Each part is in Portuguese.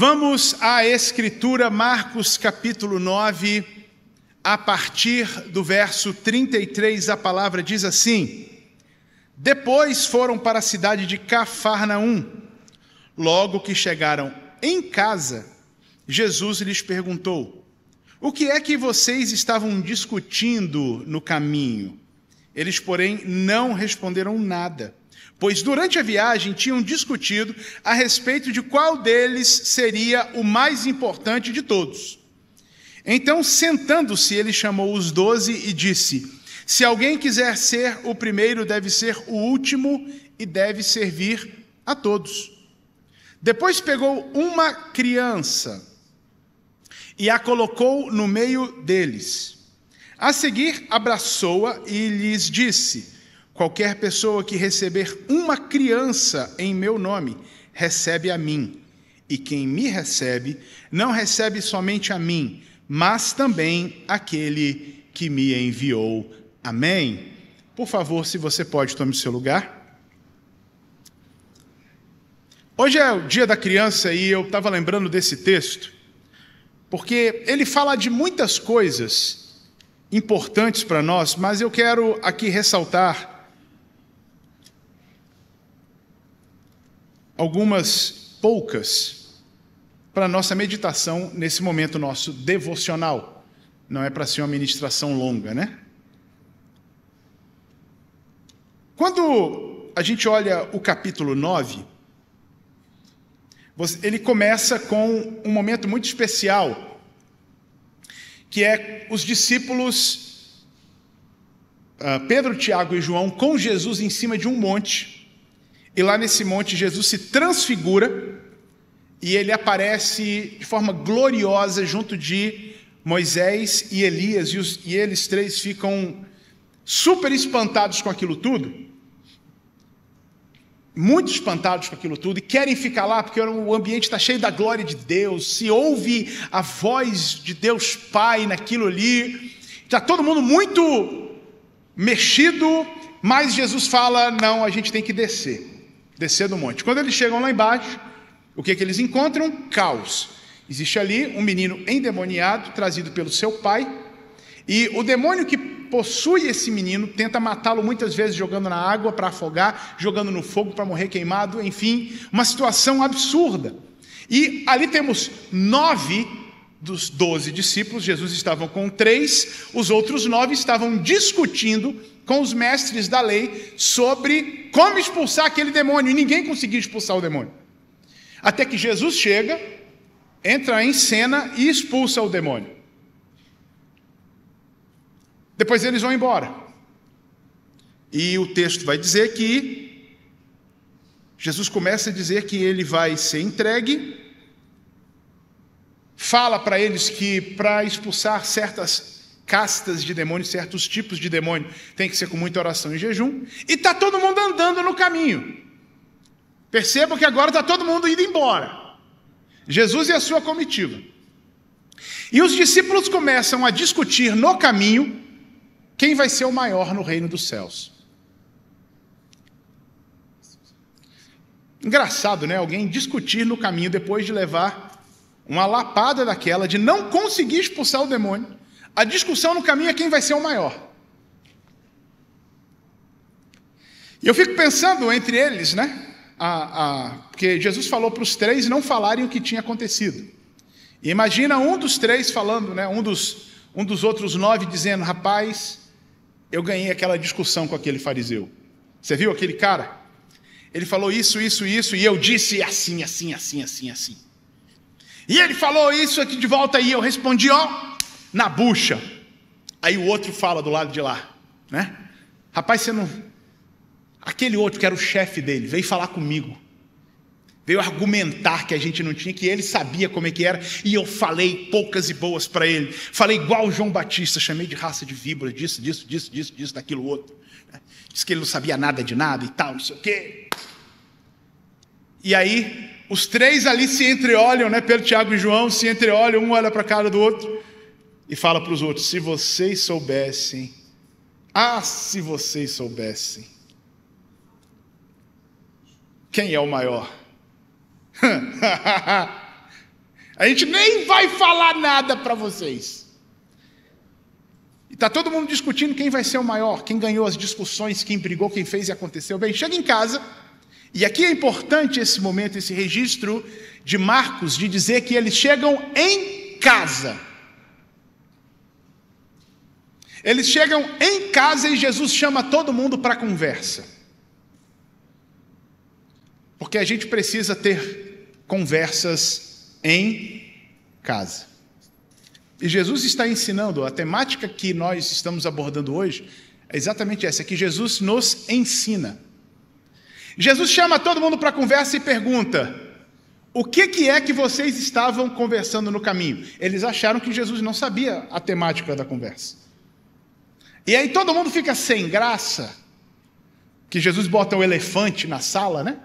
Vamos à Escritura, Marcos capítulo 9, a partir do verso 33, a palavra diz assim: Depois foram para a cidade de Cafarnaum. Logo que chegaram em casa, Jesus lhes perguntou: O que é que vocês estavam discutindo no caminho? Eles, porém, não responderam nada, pois durante a viagem tinham discutido a respeito de qual deles seria o mais importante de todos. Então, sentando-se, ele chamou os 12 e disse: Se alguém quiser ser o primeiro, deve ser o último e deve servir a todos. Depois pegou uma criança e a colocou no meio deles. A seguir, abraçou-a e lhes disse: Qualquer pessoa que receber uma criança em meu nome, recebe a mim. E quem me recebe, não recebe somente a mim, mas também aquele que me enviou. Amém? Por favor, se você pode, tome o seu lugar. Hoje é o dia da criança e eu estava lembrando desse texto, porque ele fala de muitas coisas importantes para nós, mas eu quero aqui ressaltar algumas poucas para a nossa meditação nesse momento nosso devocional. Não é para ser uma ministração longa, né? Quando a gente olha o capítulo 9, ele começa com um momento muito especial, que é os discípulos Pedro, Tiago e João com Jesus em cima de um monte. E lá nesse monte Jesus se transfigura e ele aparece de forma gloriosa junto de Moisés e Elias, e eles três ficam super espantados com aquilo tudo, muito espantados com aquilo tudo, e querem ficar lá porque o ambiente está cheio da glória de Deus, se ouve a voz de Deus Pai naquilo ali, está todo mundo muito mexido, mas Jesus fala: não, a gente tem que descer do monte. Quando eles chegam lá embaixo, o que eles encontram? Caos. Existe ali um menino endemoniado, trazido pelo seu pai, e o demônio que possui esse menino tenta matá-lo muitas vezes jogando na água para afogar, jogando no fogo para morrer queimado, enfim, uma situação absurda. E ali temos 9 dos 12 discípulos, Jesus estava com 3, os outros 9 estavam discutindo com os mestres da lei sobre como expulsar aquele demônio, e ninguém conseguia expulsar o demônio. Até que Jesus chega, entra em cena e expulsa o demônio. Depois eles vão embora. E o texto vai dizer que Jesus começa a dizer que ele vai ser entregue, fala para eles que para expulsar certas castas de demônio, certos tipos de demônio, tem que ser com muita oração e jejum, e está todo mundo andando no caminho. Percebam que agora está todo mundo indo embora, Jesus e a sua comitiva. E os discípulos começam a discutir no caminho quem vai ser o maior no reino dos céus. Engraçado, né? Alguém discutir no caminho depois de levar uma lapada daquela, de não conseguir expulsar o demônio. A discussão no caminho é quem vai ser o maior. E eu fico pensando entre eles, né? Porque Jesus falou para os 3 não falarem o que tinha acontecido. E imagina um dos 3 falando, né? Um dos outros 9 dizendo: rapaz, eu ganhei aquela discussão com aquele fariseu. Você viu aquele cara? Ele falou isso, e eu disse assim. E ele falou isso aqui de volta, e eu respondi, na bucha. Aí o outro fala do lado de lá, né? Rapaz, você não... Aquele outro que era o chefe dele, veio falar comigo. Veio argumentar que a gente não tinha, que ele sabia como é que era, e eu falei poucas e boas para ele. Falei igual o João Batista, chamei de raça de víbora, disso, daquilo outro. Disse que ele não sabia nada de nada e tal, não sei o quê. E aí, os 3 ali se entreolham, né? Pedro, Tiago e João se entreolham, um olha para a cara do outro e fala para os outros: se vocês soubessem, se vocês soubessem quem é o maior. A gente nem vai falar nada para vocês. E está todo mundo discutindo quem vai ser o maior, quem ganhou as discussões, quem brigou, quem fez e aconteceu. Bem, chega em casa, e aqui é importante esse momento, esse registro de Marcos, de dizer que eles chegam em casa. Eles chegam em casa e Jesus chama todo mundo para conversa. Porque a gente precisa ter conversas em casa. E Jesus está ensinando, a temática que nós estamos abordando hoje é exatamente essa, que Jesus nos ensina. Jesus chama todo mundo para conversa e pergunta: o que é que vocês estavam conversando no caminho? Eles acharam que Jesus não sabia a temática da conversa. E aí todo mundo fica sem graça, que Jesus bota o elefante na sala, né?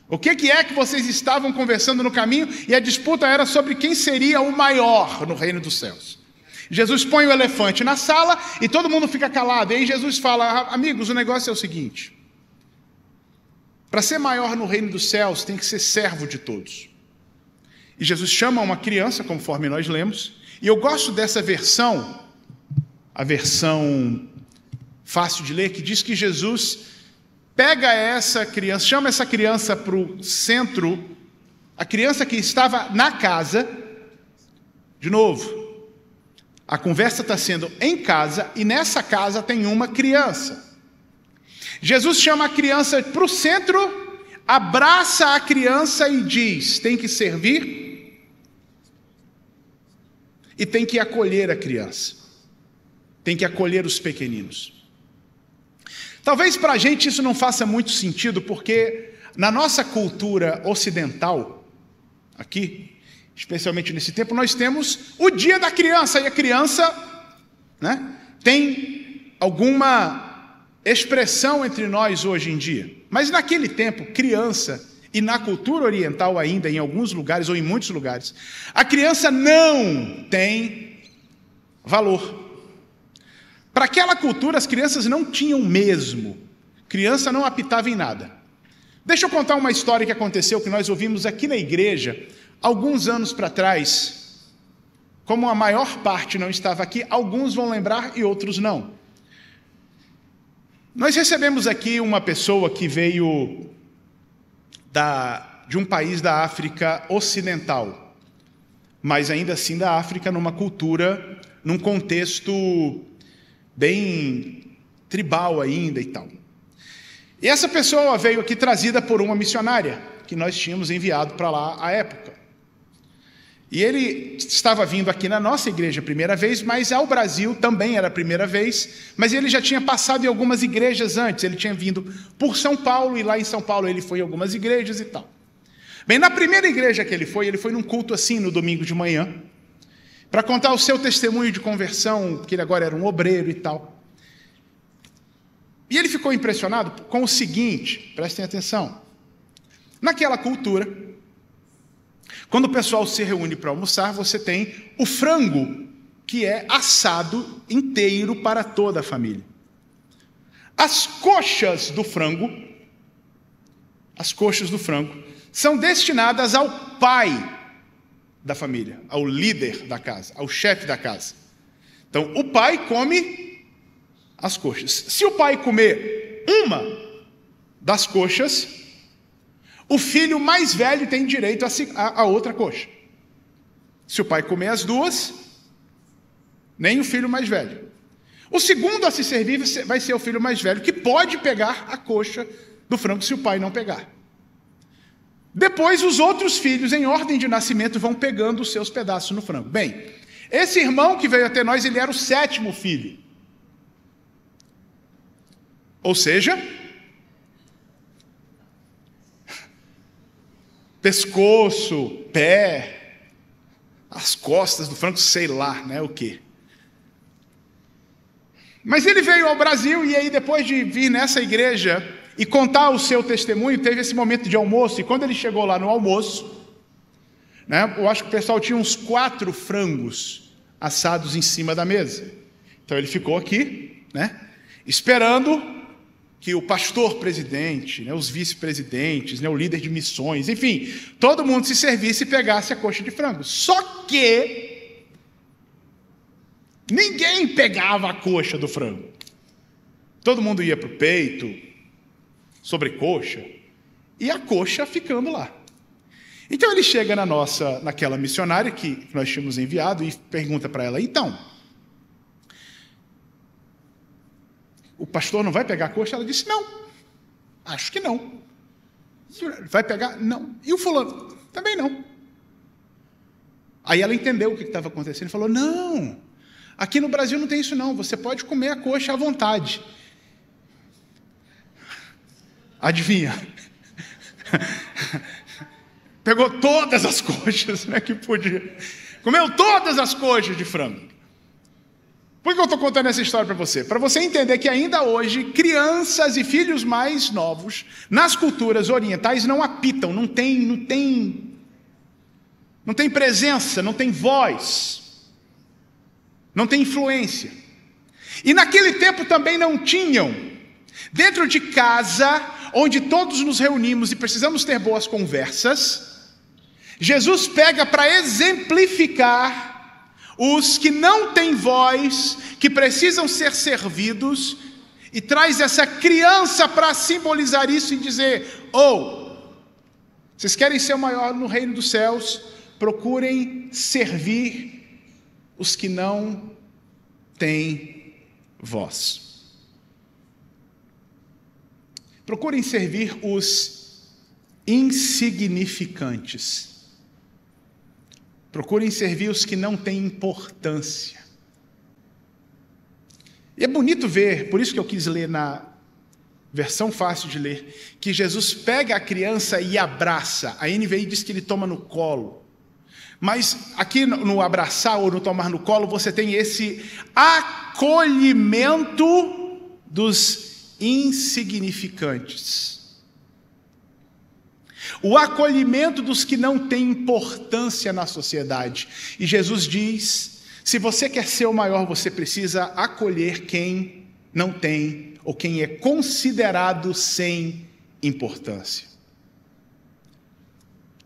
O que é que vocês estavam conversando no caminho? E a disputa era sobre quem seria o maior no reino dos céus. Jesus põe o elefante na sala e todo mundo fica calado. E aí Jesus fala: amigos, o negócio é o seguinte: para ser maior no reino dos céus, tem que ser servo de todos. E Jesus chama uma criança, conforme nós lemos, e eu gosto dessa versão, a versão fácil de ler, que diz que Jesus pega essa criança, chama essa criança para o centro, a criança que estava na casa. De novo, a conversa está sendo em casa, e nessa casa tem uma criança. Jesus chama a criança para o centro, abraça a criança e diz: tem que servir e tem que acolher a criança, tem que acolher os pequeninos. Talvez para a gente isso não faça muito sentido, porque na nossa cultura ocidental, aqui, especialmente nesse tempo, nós temos o dia da criança, e a criança, né, tem alguma expressão entre nós hoje em dia. Mas naquele tempo, criança, e na cultura oriental ainda, em alguns lugares ou em muitos lugares, a criança não tem valor. Para aquela cultura, as crianças não tinham mesmo. Criança não apitava em nada. Deixa eu contar uma história que aconteceu, que nós ouvimos aqui na igreja, alguns anos para trás. Como a maior parte não estava aqui, alguns vão lembrar e outros não. Nós recebemos aqui uma pessoa que veio de um país da África Ocidental, mas ainda assim da África, numa cultura, num contexto bem tribal ainda e tal. E essa pessoa veio aqui trazida por uma missionária que nós tínhamos enviado para lá à época. E ele estava vindo aqui na nossa igreja a primeira vez, mas ao Brasil também era a primeira vez, mas ele já tinha passado em algumas igrejas antes. Ele tinha vindo por São Paulo, e lá em São Paulo ele foi em algumas igrejas e tal. Bem, na primeira igreja que ele foi num culto assim, no domingo de manhã, para contar o seu testemunho de conversão, que ele agora era um obreiro e tal. E ele ficou impressionado com o seguinte, prestem atenção: naquela cultura, quando o pessoal se reúne para almoçar, você tem o frango, que é assado inteiro para toda a família. As coxas do frango são destinadas ao pai da família, ao líder da casa, ao chefe da casa. Então, o pai come as coxas. Se o pai comer uma das coxas, o filho mais velho tem direito a outra coxa. Se o pai comer as duas, nem o filho mais velho. O segundo a se servir vai ser o filho mais velho, que pode pegar a coxa do frango se o pai não pegar. Depois, os outros filhos, em ordem de nascimento, vão pegando os seus pedaços no frango. Bem, esse irmão que veio até nós, ele era o 7º filho. Ou seja, pescoço, pé, as costas do frango, sei lá, né, o quê. Mas ele veio ao Brasil, e aí depois de vir nessa igreja e contar o seu testemunho, teve esse momento de almoço, e quando ele chegou lá no almoço, né, eu acho que o pessoal tinha uns 4 frangos assados em cima da mesa. Então ele ficou aqui, né, esperando que o pastor presidente, né, os vice-presidentes, né, o líder de missões, enfim, todo mundo se servisse e pegasse a coxa de frango. Só que ninguém pegava a coxa do frango. Todo mundo ia para o peito, sobrecoxa, e a coxa ficando lá. Então ele chega naquela missionária que nós tínhamos enviado e pergunta para ela, então, o pastor não vai pegar a coxa? Ela disse, não, acho que não. Vai pegar? Não. E o fulano? Também não. Aí ela entendeu o que estava acontecendo e falou, não, aqui no Brasil não tem isso não, você pode comer a coxa à vontade. Adivinha? Pegou todas as coxas, né, que podia. Comeu todas as coxas de frango. Por que eu estou contando essa história para você? Para você entender que ainda hoje, crianças e filhos mais novos, nas culturas orientais, não apitam, não tem presença, não tem voz, não tem influência. E naquele tempo também não tinham. Dentro de casa, onde todos nos reunimos e precisamos ter boas conversas, Jesus pega para exemplificar os que não têm voz, que precisam ser servidos, e traz essa criança para simbolizar isso e dizer, vocês querem ser o maior no reino dos céus, procurem servir os que não têm voz. Procurem servir os insignificantes. Procurem servir os que não têm importância. E é bonito ver, por isso que eu quis ler na versão fácil de ler, que Jesus pega a criança e abraça. A NVI diz que ele toma no colo. Mas aqui no abraçar ou no tomar no colo, você tem esse acolhimento dos insignificantes. O acolhimento dos que não têm importância na sociedade. E Jesus diz, se você quer ser o maior, você precisa acolher quem não tem, ou quem é considerado sem importância.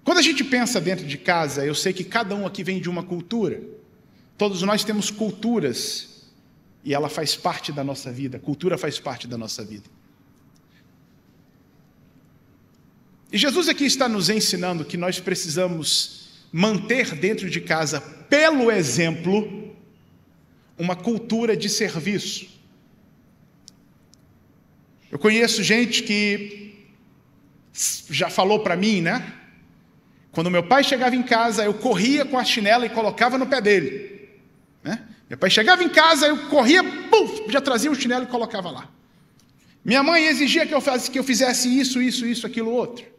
Quando a gente pensa dentro de casa, eu sei que cada um aqui vem de uma cultura. Todos nós temos culturas, e ela faz parte da nossa vida, a cultura faz parte da nossa vida. E Jesus aqui está nos ensinando que nós precisamos manter dentro de casa, pelo exemplo, uma cultura de serviço. Eu conheço gente que já falou para mim, né? Quando meu pai chegava em casa, eu corria com a chinela e colocava no pé dele. Né? Meu pai chegava em casa, eu corria, já trazia o chinelo e colocava lá. Minha mãe exigia que eu fizesse isso, aquilo, outro.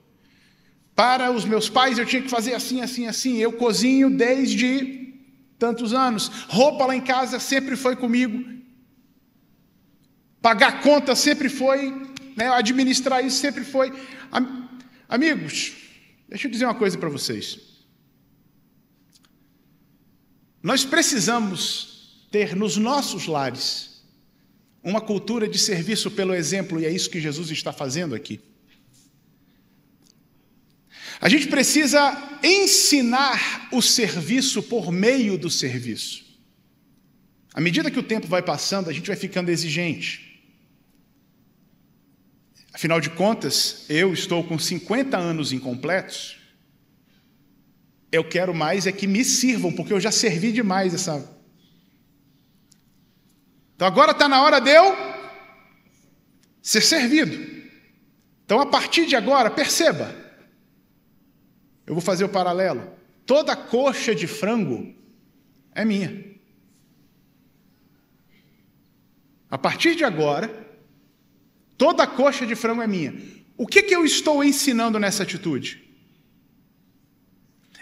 Para os meus pais eu tinha que fazer assim, assim, assim. Eu cozinho desde tantos anos. Roupa lá em casa sempre foi comigo. Pagar conta sempre foi, né? Administrar isso sempre foi. Amigos, deixa eu dizer uma coisa para vocês. Nós precisamos ter nos nossos lares uma cultura de serviço pelo exemplo, e é isso que Jesus está fazendo aqui. A gente precisa ensinar o serviço por meio do serviço. À medida que o tempo vai passando, a gente vai ficando exigente. Afinal de contas, eu estou com 50 anos incompletos. Eu quero mais é que me sirvam, porque eu já servi demais essa... Então agora está na hora de eu ser servido. Então a partir de agora, perceba, eu vou fazer o paralelo. Toda coxa de frango é minha. A partir de agora, toda coxa de frango é minha. O que eu estou ensinando nessa atitude?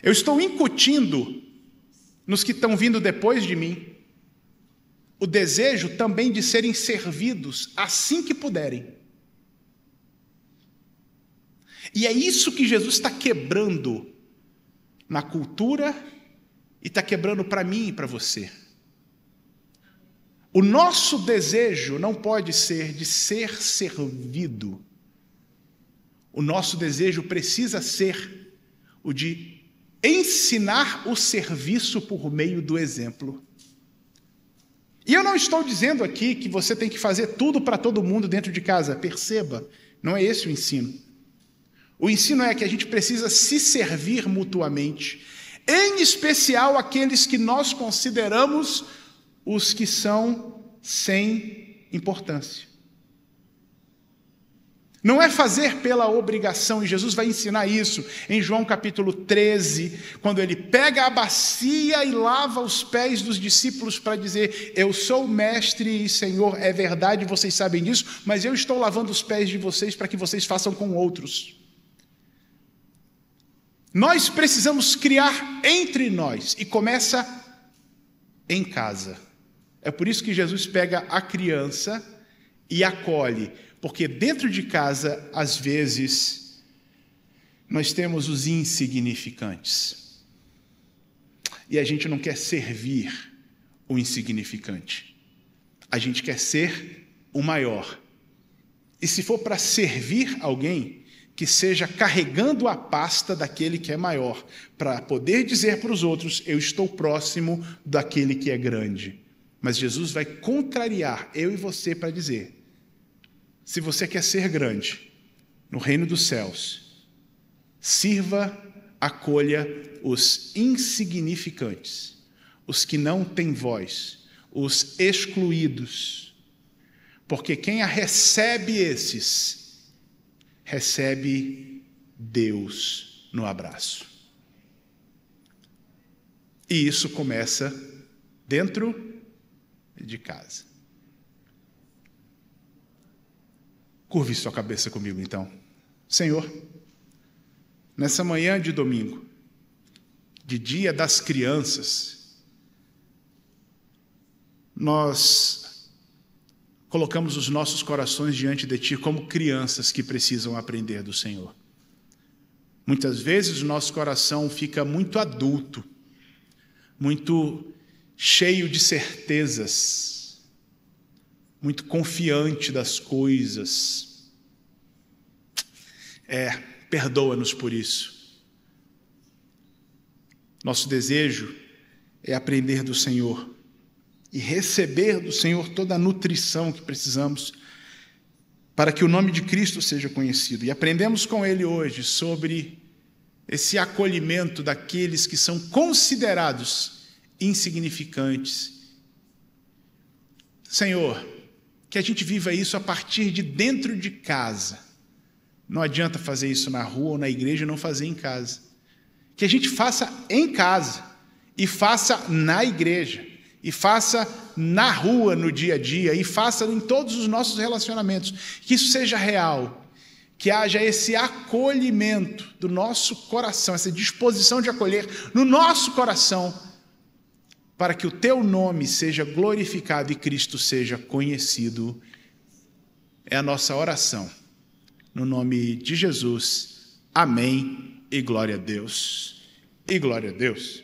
Eu estou incutindo nos que estão vindo depois de mim o desejo também de serem servidos assim que puderem. E é isso que Jesus está quebrando na cultura e está quebrando para mim e para você. O nosso desejo não pode ser de ser servido. O nosso desejo precisa ser o de ensinar o serviço por meio do exemplo. E eu não estou dizendo aqui que você tem que fazer tudo para todo mundo dentro de casa. Perceba, não é esse o ensino. O ensino é que a gente precisa se servir mutuamente, em especial aqueles que nós consideramos os que são sem importância. Não é fazer pela obrigação, e Jesus vai ensinar isso em João capítulo 13, quando ele pega a bacia e lava os pés dos discípulos para dizer: eu sou mestre e Senhor, é verdade, vocês sabem disso, mas eu estou lavando os pés de vocês para que vocês façam com outros. Nós precisamos criar entre nós, e começa em casa. É por isso que Jesus pega a criança e acolhe, porque dentro de casa, às vezes, nós temos os insignificantes. E a gente não quer servir o insignificante. A gente quer ser o maior. E se for para servir alguém, que seja carregando a pasta daquele que é maior, para poder dizer para os outros: eu estou próximo daquele que é grande. Mas Jesus vai contrariar eu e você para dizer: se você quer ser grande no reino dos céus, sirva, acolha os insignificantes, os que não têm voz, os excluídos, porque quem a recebe esses, recebe Deus no abraço. E isso começa dentro de casa. Curve sua cabeça comigo, então. Senhor, nessa manhã de domingo, de Dia das Crianças, nós colocamos os nossos corações diante de Ti como crianças que precisam aprender do Senhor. Muitas vezes o nosso coração fica muito adulto, muito cheio de certezas, muito confiante das coisas. Perdoa-nos por isso. Nosso desejo é aprender do Senhor e receber do Senhor toda a nutrição que precisamos para que o nome de Cristo seja conhecido. E aprendemos com Ele hoje sobre esse acolhimento daqueles que são considerados insignificantes. Senhor, que a gente viva isso a partir de dentro de casa. Não adianta fazer isso na rua ou na igreja e não fazer em casa. Que a gente faça em casa, e faça na igreja, e faça na rua no dia a dia, e faça em todos os nossos relacionamentos. Que isso seja real, que haja esse acolhimento do nosso coração, essa disposição de acolher no nosso coração, para que o Teu nome seja glorificado e Cristo seja conhecido. É a nossa oração. No nome de Jesus. Amém e glória a Deus. E glória a Deus.